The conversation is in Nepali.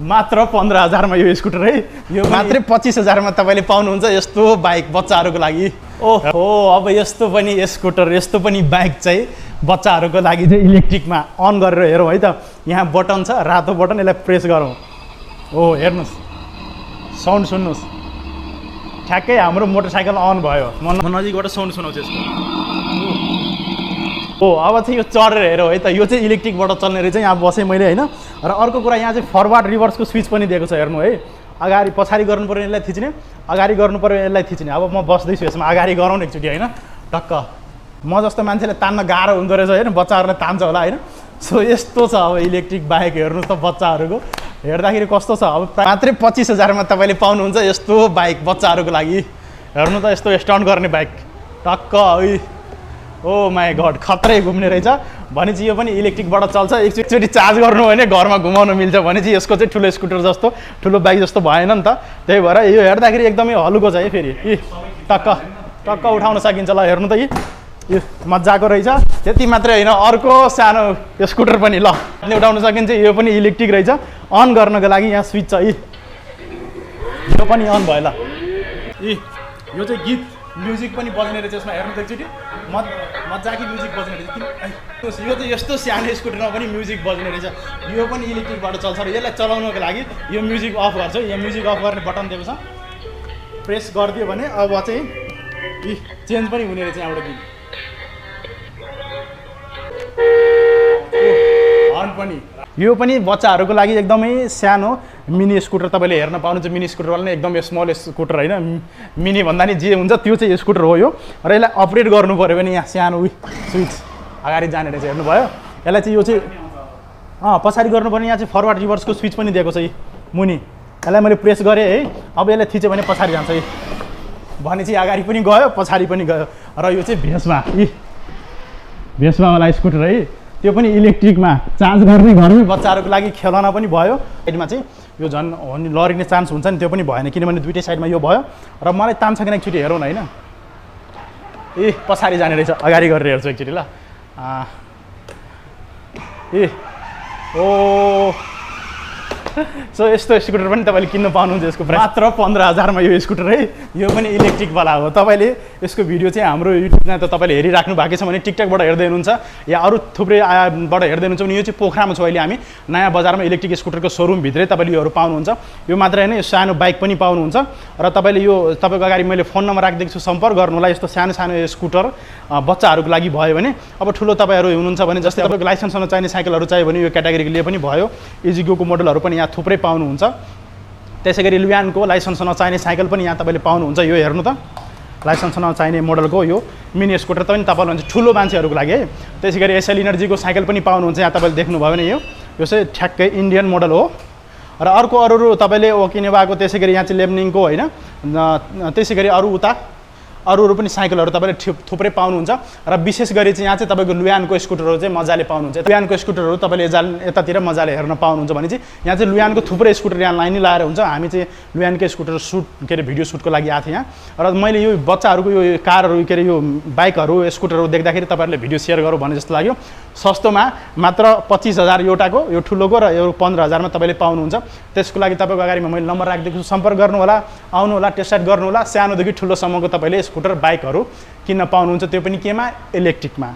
मात्र 15,000 मा यो स्कुटर है। यो मात्र 25,000 मा तपाईले पाउनुहुन्छ यस्तो बाइक बच्चाहरुको लागि। ओहो अब यस्तो पनि स्कुटर यस्तो पनि बाइक चाहिँ बच्चाहरुको लागि चाहिँ इलेक्ट्रिकमा अन गरेर हेरौँ है त। यहाँ बटन छ, रातो बटन, यसलाई प्रेस गरौँ। ओ हेर्नुस्, साउन्ड सुन्नुस्, ठ्याक्कै हाम्रो मोटरसाइकल अन भयो। म नजिकबाट साउन्ड सुनाउँछु यसको। ओ अब चाहिँ यो चढेर हेरौँ है त। यो चाहिँ इलेक्ट्रिकबाट चल्ने रहेछ। यहाँ बसेँ मैले हैन। र अर्को कुरा यहाँ चाहिँ फरवर्ड रिभर्सको स्विच पनि दिएको छ हेर्नु है। अगाडि पछाडि गर्नु पर्यो यसलाई थिच्ने, अगाडि गर्नु पर्यो यसलाई थिच्ने। अब म बस्दैछु यसमा, अगाडि गरौँ न एकचोटि हैन। टक्क म जस्तो मान्छेले तान्न गाह्रो हुँदो रहेछ हैन, बच्चाहरूले तान्छ होला हैन। सो यस्तो छ अब इलेक्ट्रिक बाइक। हेर्नुहोस् त बच्चाहरूको हेर्दाखेरि कस्तो छ। अब मात्रै 25,000 मा तपाईँले पाउनुहुन्छ यस्तो बाइक बच्चाहरूको लागि। हेर्नु त यस्तो स्टन्ट गर्ने बाइक टक्क है। ओ माई गड खत्रै घुम्ने रहेछ। भनेपछि यो पनि इलेक्ट्रिकबाट चल्छ। एकचोटि चार्ज गर्नु भने घरमा घुमाउनु मिल्छ। भनेपछि यसको चाहिँ ठुलो स्कुटर जस्तो ठुलो बाइक जस्तो भएन नि त। त्यही भएर यो हेर्दाखेरि एकदमै हलुको छ है। फेरि टक्क टक्क उठाउन सकिन्छ। ल हेर्नु त यो मजाको रहेछ। त्यति मात्रै होइन, अर्को सानो स्कुटर पनि ल उठाउन सकिन्छ। यो पनि इलेक्ट्रिक रहेछ। अन गर्नको लागि यहाँ स्विच छ। यो पनि अन भयो। ल यो चाहिँ गीत म्युजिक पनि बज्ने रहेछ यसमा। हेर्नु त एकचोटि मजाकी म्युजिक बज्ने रहेछ। यो चाहिँ यस्तो सानो स्कुटरमा पनि म्युजिक बज्ने रहेछ। यो पनि इलेक्ट्रिकबाट चल्छ। र यसलाई चलाउनको लागि यो म्युजिक अफ गर्छ। यो म्युजिक अफ गर्ने बटन दिएको छ, प्रेस गरिदियो भने अब चाहिँ चेन्ज पनि हुने रहेछ यहाँबाट गीत। हर्न पनि। यो पनि बच्चाहरूको लागि एकदमै सानो मिनी स्कुटर तपाईँले हेर्न पाउनुहुन्छ। मिनी स्कुटरवाला नै एकदम स्मल स्कुटर होइन, मिनी भन्दा नि जे हुन्छ त्यो चाहिँ स्कुटर हो यो। र यसलाई अपरेट गर्नु पऱ्यो भने यहाँ सानो स्विच अगाडि जाने रहेछ। हेर्नुभयो यसलाई चाहिँ यो चाहिँ पछाडि गर्नुपर्ने। यहाँ चाहिँ फरवर्ड रिभर्सको स्विच पनि दिएको छ मुनि। यसलाई मैले प्रेस गरेँ है। अब यसलाई थिच्यो भने पछाडि जान्छ है। भनेपछि अगाडि पनि गयो पछाडि पनि गयो। र यो चाहिँ भेस्पावाला स्कुटर है। त्यो पनि इलेक्ट्रिकमा चार्ज गर्ने, घरमै बच्चाहरूको लागि खेलना पनि भयो। साइडमा चाहिँ यो झन् लडिने चान्स हुन्छ नि, त्यो पनि भएन किनभने दुइटै साइडमा यो भयो। र मलाई तान्छ किन एकचोटि हेरौँ न होइन। पछाडि जाने रहेछ, अगाडि गरेर हेर्छु एकचोटि ल। ओ सो यस्तो स्कुटर पनि तपाईँले किन्न पाउनुहुन्छ। यसको प्राइस मात्र 15,000 मा यो स्कुटर है। यो पनि इलेक्ट्रिकवाला हो। तपाईँले यसको भिडियो चाहिँ हाम्रो युट्युबमा त तपाईँले हेरिराख्नु भएको छ भने टिकटकबाट हेर्दै हुनुहुन्छ या अरू थुप्रैबाट हेर्दै हुनुहुन्छ भने यो चाहिँ पोखरामा छ अहिले हामी नयाँ बजारमा इलेक्ट्रिक स्कुटरको सोरुमभित्रै तपाईँले योहरू पाउनुहुन्छ। यो मात्रै होइन, यो सानो बाइक पनि पाउनुहुन्छ। र तपाईँले यो तपाईँको अगाडि मैले फोन नम्बर राखिदिएको छु, सम्पर्क गर्नु होला। यस्तो सानो सानो स्कुटर बच्चाहरूको लागि भयो भने। अब ठुलो तपाईँहरू हुनुहुन्छ भने जस्तै तपाईँको लाइसेन्ससँग चाहिने साइकलहरू चाहियो भने यो क्याटेगोरीको लिए पनि भयो। इजिगोको मोडलहरू पनि यहाँ थुप्रै पाउनुहुन्छ। त्यसै गरी लुयानको लाइसेन्स नचाहिने साइकल पनि यहाँ तपाईँले पाउनुहुन्छ। यो हेर्नु त लाइसेन्स नचाहिने मोडलको यो मिनी स्कुटर पनि तपाईँले हुन्छ ठुलो मान्छेहरूको लागि है। त्यसै गरी एसएल इनर्जीको साइकल पनि पाउनुहुन्छ। यहाँ तपाईँले देख्नुभयो भने यो चाहिँ ठ्याक्कै इन्डियन मोडल हो। र अर्को अरू तपाईँले किने भएको त्यसै गरी यहाँ चाहिँ लेब्निङको होइन। त्यसै गरी अरू पनि साइकलहरू तपाईँले थुप्रै पाउनुहुन्छ। र विशेष गरी चाहिँ यहाँ चाहिँ तपाईँको लुयानको स्कुटरहरू चाहिँ मजाले पाउनुहुन्छ। लुयानको स्कुटरहरू तपाईँले यतातिर मजाले हेर्न पाउनुहुन्छ भने चाहिँ यहाँ चाहिँ लुयानको थुप्रै स्कुटर यहाँ लाइन लाएर हुन्छ। हामी चाहिँ लुयानकै स्कुटर भिडियो सुटको लागि आएको थिएँ यहाँ। र मैले यो बच्चाहरूको यो कारहरू यो बाइकहरू स्कुटरहरू देख्दाखेरि तपाईँहरूले भिडियो सेयर गरौँ भने जस्तो लाग्यो। सस्तोमा मात्र 25,000 एउटाको, यो ठुलोको र यो 15,000 मा तपाईँले पाउनुहुन्छ। त्यसको लागि तपाईँको अगाडिमा मैले नम्बर राखिदिएको छु, सम्पर्क गर्नु होला, आउनु होला, टेस्ट राइड गर्नु होला। सानोदेखि ठुलोसम्मको तपाईँले स्कुटर बाइकहरू किन्न पाउनुहुन्छ, त्यो पनि केमा इलेक्ट्रिकमा।